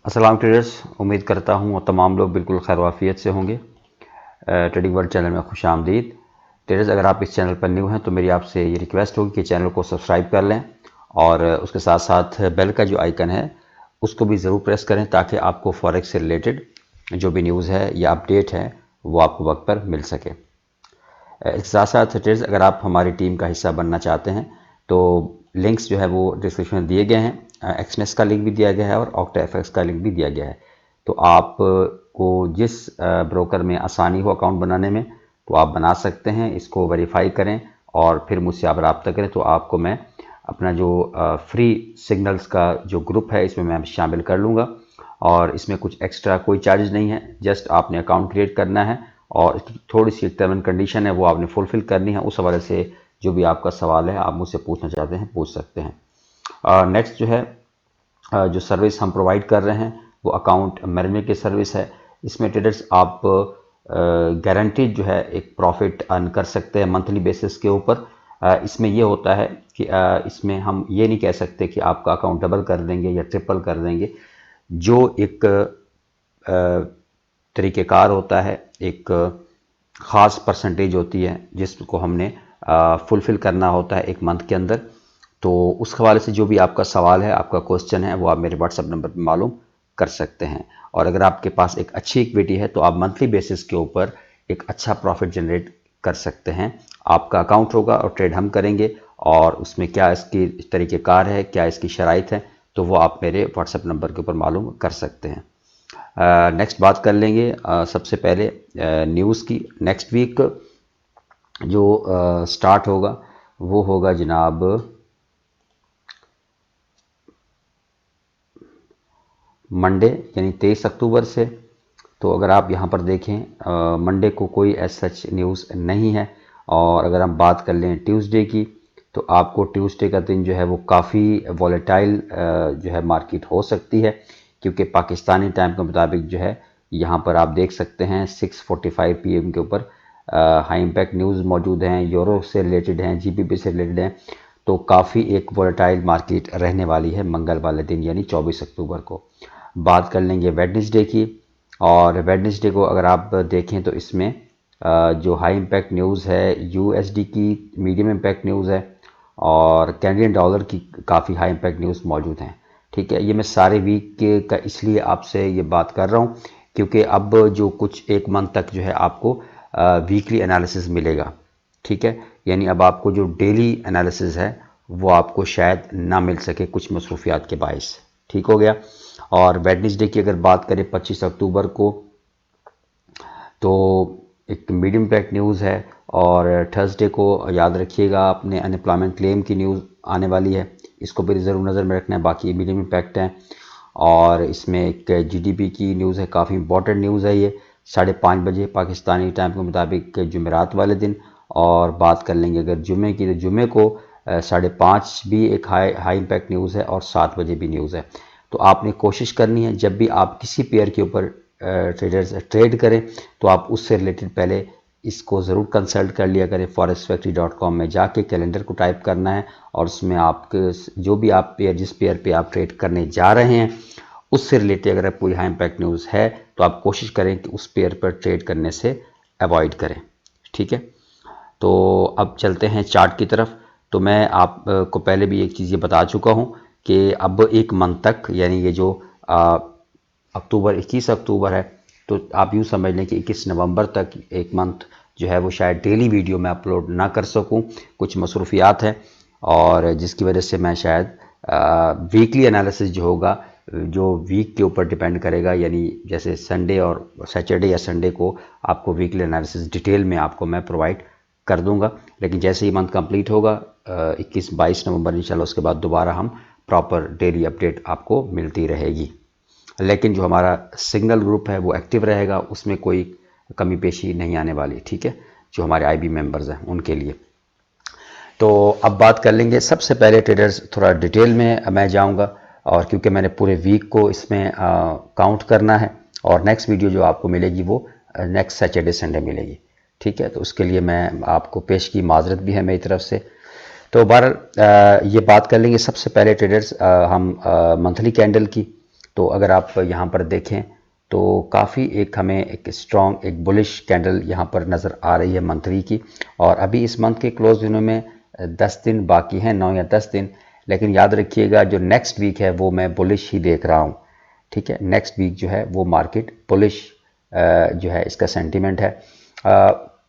अस्सलाम ट्रेडर्स, उम्मीद करता हूँ और तमाम लोग बिल्कुल खैर वाफियत से होंगे। ट्रेडिंग वर्ल्ड चैनल में खुश आमदीद। ट्रेडर्स, अगर आप इस चैनल पर न्यू हैं तो मेरी आपसे ये रिक्वेस्ट होगी कि चैनल को सब्सक्राइब कर लें और उसके साथ साथ बेल का जो आइकन है उसको भी ज़रूर प्रेस करें ताकि आपको फॉरेक्स से रिलेटेड जो भी न्यूज़ है या अपडेट है वो आपको वक्त पर मिल सके। इसके साथ साथ ट्रेडर्स, अगर आप हमारी टीम का हिस्सा बनना चाहते हैं तो लिंक्स जो है वो डिस्क्रिप्शन में दिए गए हैं। एक्सनेस का लिंक भी दिया गया है और ऑक्टाएफएक्स का लिंक भी दिया गया है। तो आपको जिस ब्रोकर में आसानी हो अकाउंट बनाने में तो आप बना सकते हैं। इसको वेरीफाई करें और फिर मुझसे आप रब्ता करें तो आपको मैं अपना जो फ्री सिग्नल्स का जो ग्रुप है इसमें मैं शामिल कर लूँगा। और इसमें कुछ एक्स्ट्रा कोई चार्जेस नहीं है, जस्ट आपने अकाउंट क्रिएट करना है और थोड़ी सी टर्म एंड कंडीशन है वो आपने फुलफिल करनी है। उस हवाले से जो भी आपका सवाल है आप मुझसे पूछना चाहते हैं पूछ सकते हैं। नेक्स्ट जो है जो सर्विस हम प्रोवाइड कर रहे हैं वो अकाउंट मैनेजमेंट की सर्विस है। इसमें ट्रेडर्स आप गारंटीड जो है एक प्रॉफिट अर्न कर सकते हैं मंथली बेसिस के ऊपर। इसमें ये होता है कि इसमें हम ये नहीं कह सकते कि आपका अकाउंट डबल कर देंगे या ट्रिपल कर देंगे। जो एक तरीक़ेकार होता है, एक ख़ास परसेंटेज होती है जिसको हमने फुलफ़िल करना होता है एक मंथ के अंदर। तो उस हवाले से जो भी आपका सवाल है, आपका क्वेश्चन है, वो आप मेरे व्हाट्सएप नंबर पर मालूम कर सकते हैं। और अगर आपके पास एक अच्छी इक्विटी है तो आप मंथली बेसिस के ऊपर एक अच्छा प्रॉफिट जनरेट कर सकते हैं। आपका अकाउंट होगा और ट्रेड हम करेंगे और उसमें क्या इसकी तरीक़ेकार है, क्या इसकी शराइत है, तो वो आप मेरे व्हाट्सएप नंबर के ऊपर मालूम कर सकते हैं। नेक्स्ट बात कर लेंगे सबसे पहले न्यूज़ की। नेक्स्ट वीक जो स्टार्ट होगा वो होगा जनाब मंडे यानी 23 अक्टूबर से। तो अगर आप यहाँ पर देखें मंडे को कोई ऐसा सच न्यूज़ नहीं है। और अगर हम बात कर लें ट्यूसडे की तो आपको ट्यूसडे का दिन जो है वो काफ़ी वॉलेटाइल जो है मार्केट हो सकती है, क्योंकि पाकिस्तानी टाइम के मुताबिक जो है यहाँ पर आप देख सकते हैं 6:45 PM के ऊपर हाई इम्पैक्ट न्यूज़ मौजूद हैं, यूरो से रिलेटेड हैं, जीबीपी से रिलेटेड हैं। तो काफ़ी एक वॉलेटाइल मार्केट रहने वाली है मंगल वाले दिन यानी 24 अक्टूबर को। बात कर लेंगे वेडनेसडे की। और वेडनेसडे को अगर आप देखें तो इसमें जो हाई इम्पैक्ट न्यूज़ है यूएसडी की, मीडियम इम्पैक्ट न्यूज़ है और कैनेडियन डॉलर की काफ़ी हाई इम्पैक्ट न्यूज़ मौजूद हैं। ठीक है, ये मैं सारे वीक का इसलिए आपसे ये बात कर रहा हूँ क्योंकि अब जो कुछ एक मंथ तक जो है आपको वीकली एनालिसिस मिलेगा। ठीक है, यानी अब आपको जो डेली एनालिसिस है वो आपको शायद ना मिल सके कुछ मसरूफियात के बायस। ठीक हो गया। और वेडनेसडे की अगर बात करें 25 अक्टूबर को तो एक मीडियम इम्पैक्ट न्यूज़ है। और थर्सडे को याद रखिएगा अपने अनएम्प्लॉयमेंट क्लेम की न्यूज़ आने वाली है, इसको भी ज़रूर नज़र में रखना है। बाकी मीडियम इम्पैक्ट है और इसमें एक जीडीपी की न्यूज़ है, काफ़ी इंपॉर्टेंट न्यूज़ है ये, 5:30 बजे पाकिस्तानी टाइम के मुताबिक जुमेरात वाले दिन। और बात कर लेंगे अगर जुमे की तो जुमे को 5:30 भी एक हाई इम्पैक्ट न्यूज़ है और 7 बजे भी न्यूज़ है। तो आपने कोशिश करनी है जब भी आप किसी पेयर के ऊपर ट्रेडर्स ट्रेड करें तो आप उससे रिलेटेड पहले इसको ज़रूर कंसल्ट कर लिया करें। forexfactory.com में जाके कैलेंडर को टाइप करना है और उसमें आपके जो भी आप पेयर जिस पेयर पे आप ट्रेड करने जा रहे हैं उससे रिलेटेड अगर कोई हाई इम्पैक्ट न्यूज़ है तो आप कोशिश करें कि उस पेयर पर ट्रेड करने से अवॉइड करें। ठीक है, तो अब चलते हैं चार्ट की तरफ। तो मैं आपको पहले भी एक चीज़ ये बता चुका हूँ कि अब एक मंथ तक यानी ये जो अक्टूबर 21 अक्टूबर है तो आप यूँ समझ लें कि 21 नवंबर तक एक मंथ जो है वो शायद डेली वीडियो में अपलोड ना कर सकूं, कुछ मसरूफियात हैं और जिसकी वजह से मैं शायद वीकली एनालिसिस जो होगा जो वीक के ऊपर डिपेंड करेगा, यानी जैसे संडे और सैटरडे या संडे को आपको वीकली एनालिसिस डिटेल में आपको मैं प्रोवाइड कर दूंगा। लेकिन जैसे ही मंथ कंप्लीट होगा 21-22 नवंबर इंशाल्लाह उसके बाद दोबारा हम प्रॉपर डेली अपडेट आपको मिलती रहेगी। लेकिन जो हमारा सिग्नल ग्रुप है वो एक्टिव रहेगा, उसमें कोई कमी पेशी नहीं आने वाली। ठीक है, जो हमारे आईबी मेंबर्स हैं उनके लिए। तो अब बात कर लेंगे सबसे पहले ट्रेडर्स, थोड़ा डिटेल में मैं जाऊंगा और क्योंकि मैंने पूरे वीक को इसमें काउंट करना है और नेक्स्ट वीडियो जो आपको मिलेगी वो नेक्स्ट सैटरडे संडे मिलेगी। ठीक है, तो उसके लिए मैं आपको पेश की माजरत भी है मेरी तरफ से। तो बहरहाल ये बात कर लेंगे सबसे पहले ट्रेडर्स हम मंथली कैंडल की। तो अगर आप यहाँ पर देखें तो काफ़ी एक हमें एक स्ट्रॉन्ग एक बुलिश कैंडल यहाँ पर नज़र आ रही है मंथली की। और अभी इस मंथ के क्लोज दिनों में 10 दिन बाकी हैं, 9 या 10 दिन, लेकिन याद रखिएगा जो नेक्स्ट वीक है वो मैं बुलिश ही देख रहा हूँ। ठीक है, नेक्स्ट वीक जो है वो मार्केट बुलिश जो है इसका सेंटीमेंट है।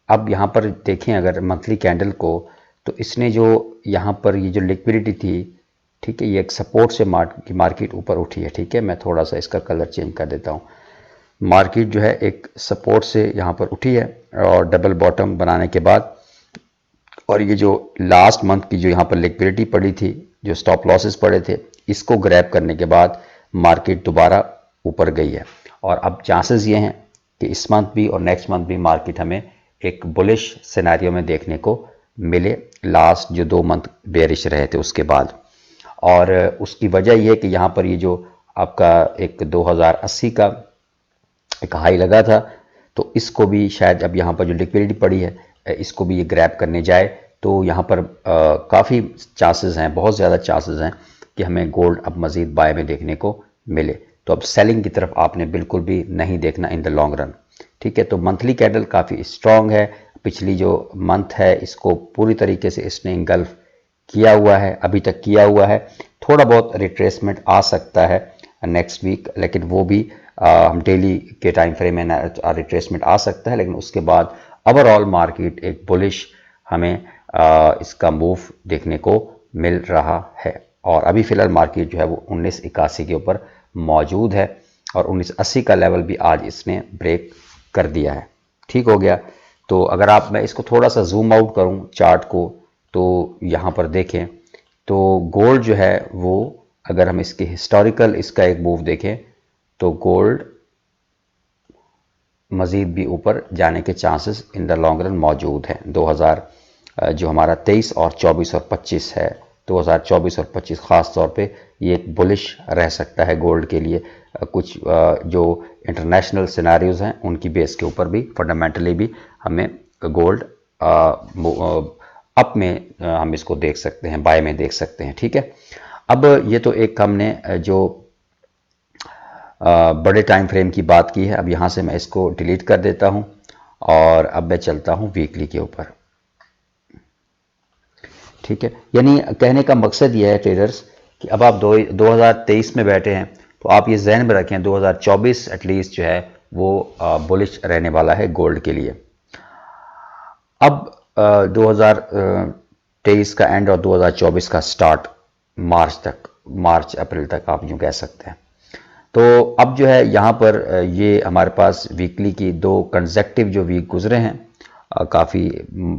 अब यहाँ पर देखें अगर मंथली कैंडल को, तो इसने जो यहाँ पर ये जो लिक्विडिटी थी, ठीक है, ये एक सपोर्ट से मार्केट ऊपर उठी है। ठीक है, मैं थोड़ा सा इसका कलर चेंज कर देता हूँ। मार्केट जो है एक सपोर्ट से यहाँ पर उठी है और डबल बॉटम बनाने के बाद, और ये जो लास्ट मंथ की जो यहाँ पर लिक्विडिटी पड़ी थी, जो स्टॉप लॉसेस पड़े थे, इसको ग्रैब करने के बाद मार्केट दोबारा ऊपर गई है। और अब चांसेस ये हैं कि इस मंथ भी और नेक्स्ट मंथ भी मार्केट हमें एक बुलिश सिनेरियो में देखने को मिले, लास्ट जो 2 मंथ बेरिश रहे थे उसके बाद। और उसकी वजह यह है कि यहाँ पर ये जो आपका एक 2080 का एक हाई लगा था, तो इसको भी शायद अब यहाँ पर जो लिक्विडिटी पड़ी है इसको भी ये ग्रैब करने जाए, तो यहाँ पर काफ़ी चांसेस हैं, बहुत ज़्यादा चांसेस हैं कि हमें गोल्ड अब मज़ीद बाय में देखने को मिले। तो अब सेलिंग की तरफ आपने बिल्कुल भी नहीं देखना इन द लॉन्ग रन। ठीक है, तो मंथली कैंडल काफ़ी स्ट्रॉन्ग है, पिछली जो मंथ है इसको पूरी तरीके से इसने इंगल्फ किया हुआ है, अभी तक किया हुआ है। थोड़ा बहुत रिट्रेसमेंट आ सकता है नेक्स्ट वीक, लेकिन वो भी हम डेली के टाइम फ्रेम में रिट्रेसमेंट आ सकता है, लेकिन उसके बाद ओवरऑल मार्केट एक बुलिश हमें इसका मूव देखने को मिल रहा है। और अभी फिलहाल मार्केट जो है वो 1981 के ऊपर मौजूद है और 1980 का लेवल भी आज इसने ब्रेक कर दिया है। ठीक हो गया। तो अगर आप मैं इसको थोड़ा सा जूम आउट करूं चार्ट को, तो यहाँ पर देखें तो गोल्ड जो है वो, अगर हम इसके हिस्टोरिकल इसका एक मूव देखें तो गोल्ड मज़ीद भी ऊपर जाने के chances in the long run मौजूद हैं। 2000 जो हमारा 23 और 24 और 25 है, 2024 और 25 ख़ास तौर पे ये एक बुलिश रह सकता है गोल्ड के लिए। कुछ जो इंटरनेशनल सिनेरियोज़ हैं उनकी बेस के ऊपर भी फंडामेंटली भी हमें गोल्ड अप में हम इसको देख सकते हैं, बाय में देख सकते हैं। ठीक है, अब ये तो एक हमने जो बड़े टाइम फ्रेम की बात की है। अब यहाँ से मैं इसको डिलीट कर देता हूँ और अब मैं चलता हूँ वीकली के ऊपर। ठीक है, यानी कहने का मकसद ये है ट्रेडर्स कि अब आप 2023 में बैठे हैं तो आप ये जहन में रखें 2024 एटलीस्ट जो है वो बुलिश रहने वाला है गोल्ड के लिए। अब 2023 का एंड और 2024 का स्टार्ट मार्च अप्रैल तक आप यूँ कह सकते हैं। तो अब जो है यहाँ पर ये हमारे पास वीकली की 2 कंसेक्टिव जो वीक गुजरे हैं काफ़ी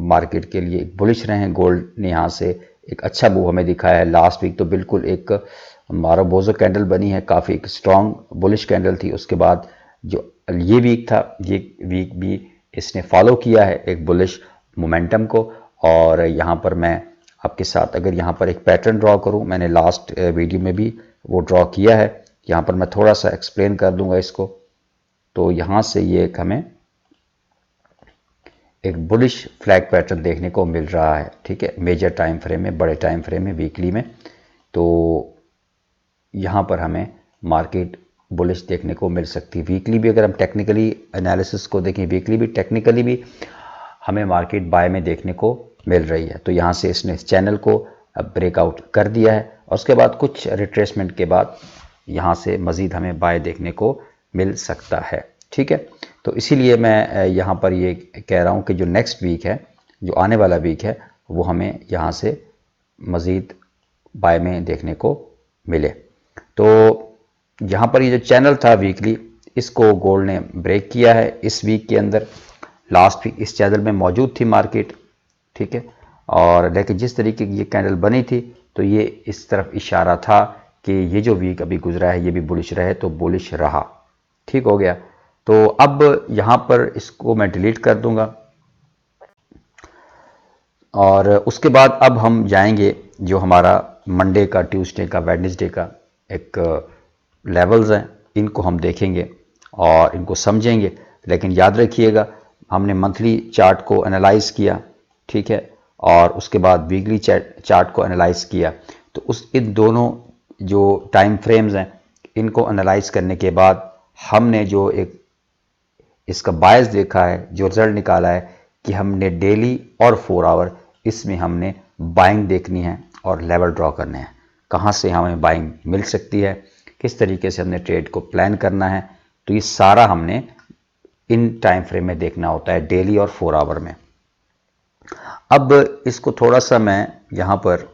मार्केट के लिए बुलिश रहे हैं। गोल्ड ने यहाँ से एक अच्छा मूव हमें दिखाया है। लास्ट वीक तो बिल्कुल एक मारोबोजो कैंडल बनी है, काफ़ी एक स्ट्रॉन्ग बुलिश कैंडल थी। उसके बाद जो ये वीक था, ये वीक भी इसने फॉलो किया है एक बुलिश मोमेंटम को। और यहाँ पर मैं आपके साथ अगर यहाँ पर एक पैटर्न ड्रॉ करूँ, मैंने लास्ट वीडियो में भी वो ड्रॉ किया है, यहाँ पर मैं थोड़ा सा एक्सप्लेन कर दूंगा इसको। तो यहाँ से ये एक हमें एक बुलिश फ्लैग पैटर्न देखने को मिल रहा है। ठीक है, मेजर टाइम फ्रेम में, बड़े टाइम फ्रेम में, वीकली में। तो यहाँ पर हमें मार्केट बुलिश देखने को मिल सकती है। वीकली भी अगर हम टेक्निकली एनालिसिस को देखें, वीकली भी टेक्निकली भी हमें मार्केट बाय में देखने को मिल रही है। तो यहाँ से इसने इस चैनल को ब्रेकआउट कर दिया है और उसके बाद कुछ रिट्रेसमेंट के बाद यहाँ से मज़ीद हमें बाय देखने को मिल सकता है। ठीक है, तो इसीलिए मैं यहाँ पर ये कह रहा हूँ कि जो नेक्स्ट वीक है, जो आने वाला वीक है, वो हमें यहाँ से मज़ीद बाय में देखने को मिले। तो यहाँ पर ये जो चैनल था वीकली, इसको गोल्ड ने ब्रेक किया है इस वीक के अंदर। लास्ट वीक इस चैनल में मौजूद थी मार्केट। ठीक है, और लेकिन जिस तरीके की ये कैंडल बनी थी तो ये इस तरफ इशारा था कि ये जो वीक अभी गुजरा है ये भी बुलिश रहे, तो बुलिश रहा। ठीक हो गया। तो अब यहाँ पर इसको मैं डिलीट कर दूंगा और उसके बाद अब हम जाएंगे जो हमारा मंडे का, ट्यूसडे का, वेडनेसडे का एक लेवल्स हैं, इनको हम देखेंगे और इनको समझेंगे। लेकिन याद रखिएगा हमने मंथली चार्ट को एनालाइज किया, ठीक है, और उसके बाद वीकली चार्ट को एनालाइज किया। तो इन दोनों जो टाइम फ्रेम्स हैं इनको एनालाइज करने के बाद हमने जो एक इसका बायस देखा है, जो रिजल्ट निकाला है कि हमने डेली और 4 आवर इसमें हमने बाइंग देखनी है और लेवल ड्रॉ करने हैं। कहाँ से हमें बाइंग मिल सकती है, किस तरीके से हमने ट्रेड को प्लान करना है, तो ये सारा हमने इन टाइम फ्रेम में देखना होता है, डेली और 4 आवर में। अब इसको थोड़ा सा मैं यहाँ पर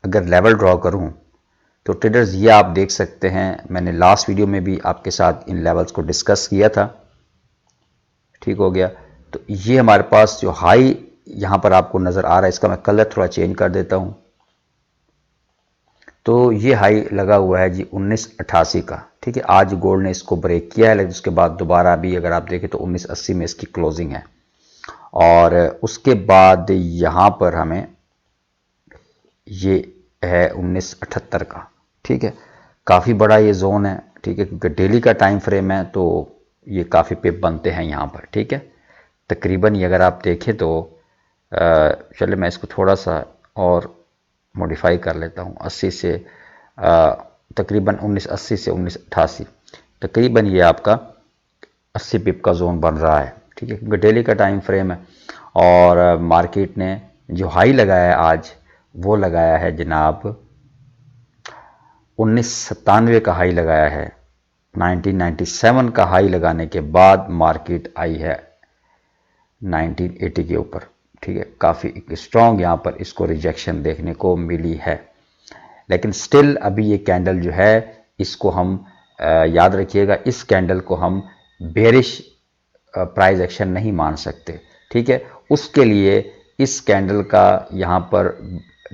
अगर लेवल ड्रॉ करूँ तो ट्रेडर्स ये आप देख सकते हैं, मैंने लास्ट वीडियो में भी आपके साथ इन लेवल्स को डिस्कस किया था, ठीक हो गया। तो ये हमारे पास जो हाई यहाँ पर आपको नज़र आ रहा है, इसका मैं कलर थोड़ा चेंज कर देता हूँ। तो ये हाई लगा हुआ है जी 1988 का, ठीक है। आज गोल्ड ने इसको ब्रेक किया है, लेकिन उसके बाद दोबारा भी अगर आप देखें तो 1980 में इसकी क्लोजिंग है। और उसके बाद यहाँ पर हमें ये है 1978 का, ठीक है। काफ़ी बड़ा ये जोन है, ठीक है, क्योंकि डेली का टाइम फ्रेम है तो ये काफ़ी पिप बनते हैं यहाँ पर, ठीक है। तकरीबन ये अगर आप देखें तो चलिए मैं इसको थोड़ा सा और मॉडिफाई कर लेता हूँ। 80 से तकरीबन 1980 से 1988 तकरीबन ये आपका 80 पिप का जोन बन रहा है, ठीक है, क्योंकि डेली का टाइम फ्रेम है। और मार्केट ने जो हाई लगाया है आज, वो लगाया है जनाब 1997 का हाई लगाया है। 1997 का हाई लगाने के बाद मार्केट आई है 1980 के ऊपर, ठीक है। काफ़ी स्ट्रॉन्ग यहाँ पर इसको रिजेक्शन देखने को मिली है, लेकिन स्टिल अभी ये कैंडल जो है इसको हम याद रखिएगा, इस कैंडल को हम बेरिश प्राइस एक्शन नहीं मान सकते, ठीक है। उसके लिए इस कैंडल का यहाँ पर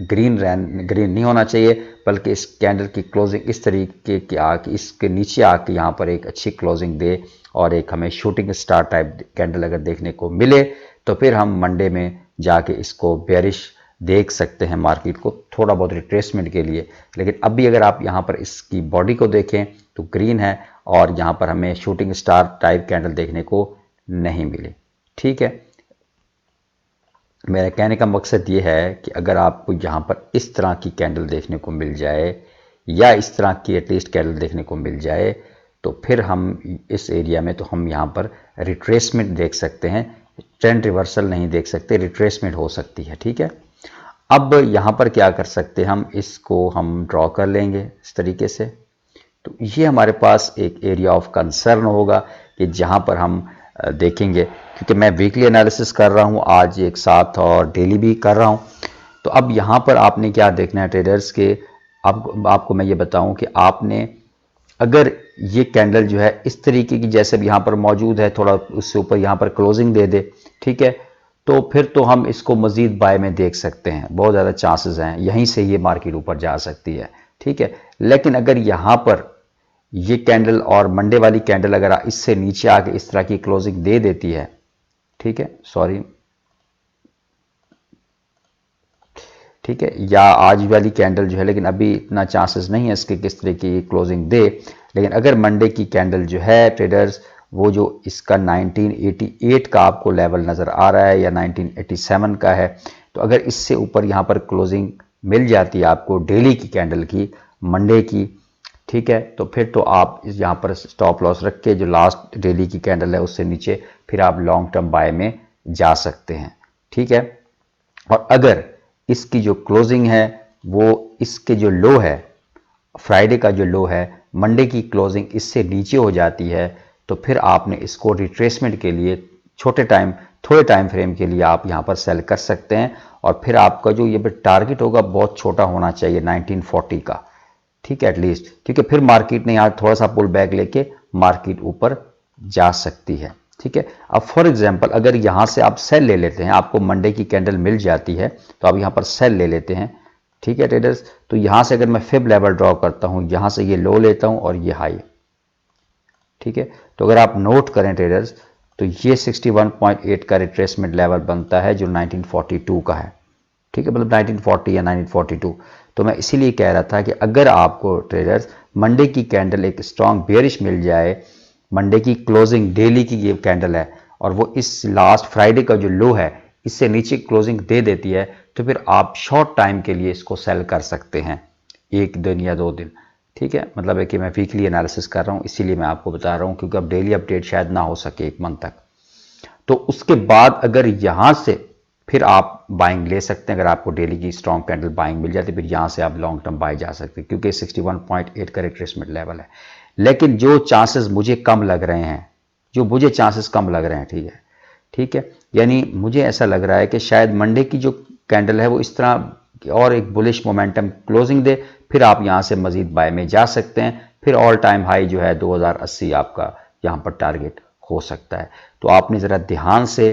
ग्रीन नहीं होना चाहिए, बल्कि इस कैंडल की क्लोजिंग इस तरीके की आके इसके नीचे आके यहाँ पर एक अच्छी क्लोजिंग दे और एक हमें शूटिंग स्टार टाइप कैंडल अगर देखने को मिले तो फिर हम मंडे में जाके इसको बेरिश देख सकते हैं मार्केट को, थोड़ा बहुत रिट्रेसमेंट के लिए। लेकिन अभी अगर आप यहाँ पर इसकी बॉडी को देखें तो ग्रीन है और यहाँ पर हमें शूटिंग स्टार टाइप कैंडल देखने को नहीं मिली, ठीक है। मेरा कहने का मकसद ये है कि अगर आपको यहाँ पर इस तरह की कैंडल देखने को मिल जाए या इस तरह की एटलीस्ट कैंडल देखने को मिल जाए तो फिर हम इस एरिया में तो हम यहाँ पर रिट्रेसमेंट देख सकते हैं, ट्रेंड रिवर्सल नहीं देख सकते, रिट्रेसमेंट हो सकती है, ठीक है। अब यहाँ पर क्या कर सकते हैं, हम इसको हम ड्रॉ कर लेंगे इस तरीके से। तो ये हमारे पास एक एरिया ऑफ कंसर्न होगा कि जहाँ पर हम देखेंगे, क्योंकि मैं वीकली एनालिसिस कर रहा हूँ आज एक साथ और डेली भी कर रहा हूँ। तो अब यहाँ पर आपने क्या देखना है ट्रेडर्स के, आपको मैं ये बताऊँ कि आपने अगर ये कैंडल जो है इस तरीके की जैसे भी यहाँ पर मौजूद है, थोड़ा उससे ऊपर यहाँ पर क्लोजिंग दे दे, ठीक है, तो फिर तो हम इसको मजीद बाय में देख सकते हैं, बहुत ज़्यादा चांसेस हैं, यहीं से ये मार्केट ऊपर जा सकती है, ठीक है। लेकिन अगर यहाँ पर ये कैंडल और मंडे वाली कैंडल अगर इससे नीचे आके इस तरह की क्लोजिंग दे देती है, ठीक है, सॉरी, ठीक है, या आज वाली कैंडल जो है, लेकिन अभी इतना चांसेस नहीं है इसके किस तरह की क्लोजिंग दे। लेकिन अगर मंडे की कैंडल जो है ट्रेडर्स, वो जो इसका 1988 का आपको लेवल नज़र आ रहा है या 1987 का है, तो अगर इससे ऊपर यहाँ पर क्लोजिंग मिल जाती है आपको डेली की कैंडल की, मंडे की, ठीक है, तो फिर तो आप यहाँ पर स्टॉप लॉस रख के जो लास्ट डेली की कैंडल है उससे नीचे फिर आप लॉन्ग टर्म बाय में जा सकते हैं, ठीक है। और अगर इसकी जो क्लोजिंग है वो इसके जो लो है, फ्राइडे का जो लो है, मंडे की क्लोजिंग इससे नीचे हो जाती है, तो फिर आपने इसको रिट्रेसमेंट के लिए थोड़े टाइम फ्रेम के लिए आप यहाँ पर सेल कर सकते हैं। और फिर आपका जो ये टारगेट होगा बहुत छोटा होना चाहिए 1940 का, ठीक है, एटलीस्ट, क्योंकि फिर मार्केट ने यहाँ थोड़ा सा पुल बैक लेके मार्केट ऊपर जा सकती है, ठीक है। अब फॉर एग्जांपल अगर यहाँ से आप सेल ले लेते हैं, आपको मंडे की कैंडल मिल जाती है तो आप यहाँ पर सेल ले लेते हैं, ठीक है ट्रेडर्स। तो यहाँ से अगर मैं फिब लेवल ड्रॉ करता हूँ, यहाँ से ये लो लेता हूँ और ये हाई, ठीक है। तो अगर आप नोट करें ट्रेडर्स तो ये 61.8 का रिट्रेसमेंट लेवल बनता है जो 1942 का है, ठीक है, मतलब 1940 या 1942। तो मैं इसीलिए कह रहा था कि अगर आपको ट्रेडर्स मंडे की कैंडल एक स्ट्रॉन्ग बेयरिश मिल जाए, मंडे की क्लोजिंग डेली की ये कैंडल है और वो इस लास्ट फ्राइडे का जो लो है इससे नीचे क्लोजिंग दे देती है, तो फिर आप शॉर्ट टाइम के लिए इसको सेल कर सकते हैं, 1 दिन या 2 दिन, ठीक है, मतलब है कि मैं वीकली एनालिसिस कर रहा हूँ, इसीलिए मैं आपको बता रहा हूँ, क्योंकि अब डेली अपडेट शायद ना हो सके 1 मंथ तक। तो उसके बाद अगर यहाँ से फिर आप बाइंग ले सकते हैं, अगर आपको डेली की स्ट्रॉन्ग कैंडल बाइंग मिल जाती है, फिर यहाँ से आप लॉन्ग टर्म बाय जा सकते हैं, क्योंकि 61.8 का रिट्रेसमेंट लेवल है। लेकिन जो चांसेस मुझे कम लग रहे हैं, ठीक है, यानी मुझे ऐसा लग रहा है कि शायद मंडे की जो कैंडल है वो इस तरह और एक बुलिश मोमेंटम क्लोजिंग दे, फिर आप यहाँ से मजीद बाय में जा सकते हैं, फिर ऑल टाइम हाई जो है 2080 आपका यहाँ पर टारगेट हो सकता है। तो आपने ज़रा ध्यान से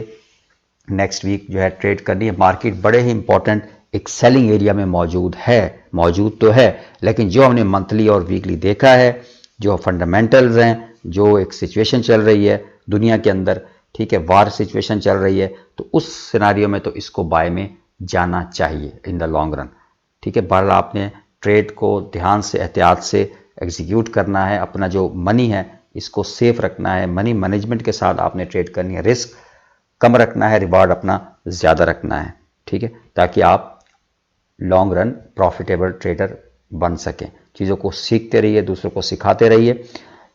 नेक्स्ट वीक जो है ट्रेड करनी है। मार्केट बड़े ही इंपॉर्टेंट एक सेलिंग एरिया में मौजूद तो है, लेकिन जो हमने मंथली और वीकली देखा है, जो फंडामेंटल्स हैं, जो एक सिचुएशन चल रही है दुनिया के अंदर, ठीक है, वार सिचुएशन चल रही है, तो उस सिनारियो में तो इसको बाय में जाना चाहिए इन द लॉन्ग रन। ठीक है, बहरहाल आपने ट्रेड को ध्यान से एहतियात से एग्जीक्यूट करना है, अपना जो मनी है इसको सेफ रखना है, मनी मैनेजमेंट के साथ आपने ट्रेड करनी है, रिस्क कम रखना है, रिवार्ड अपना ज़्यादा रखना है, ठीक है, ताकि आप लॉन्ग रन प्रॉफिटेबल ट्रेडर बन सकें। चीज़ों को सीखते रहिए, दूसरों को सिखाते रहिए,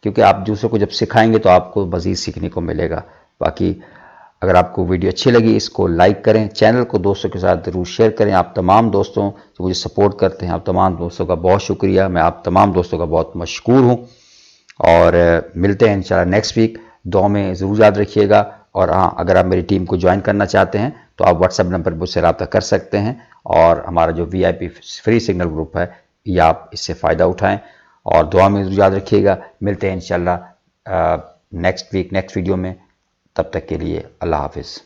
क्योंकि आप दूसरों को जब सिखाएंगे तो आपको मज़ीद सीखने को मिलेगा। बाकी अगर आपको वीडियो अच्छी लगी इसको लाइक करें, चैनल को दोस्तों के साथ ज़रूर शेयर करें। आप तमाम दोस्तों जो मुझे सपोर्ट करते हैं, आप तमाम दोस्तों का बहुत शुक्रिया, मैं आप तमाम दोस्तों का बहुत मशकूर हूँ। और मिलते हैं इंशाल्लाह नेक्स्ट वीक। दुआ में ज़रूर याद रखिएगा। और हाँ, अगर आप मेरी टीम को ज्वाइन करना चाहते हैं तो आप व्हाट्सएप नंबर पर मुझसे रब्ता कर सकते हैं, और हमारा जो VIP फ्री सिग्नल ग्रुप है ये आप इससे फ़ायदा उठाएं। और दुआ में ज़रूर याद रखिएगा। मिलते हैं इंशाल्लाह नेक्स्ट वीक नेक्स्ट वीडियो में। तब तक के लिए अल्लाह हाफिज़।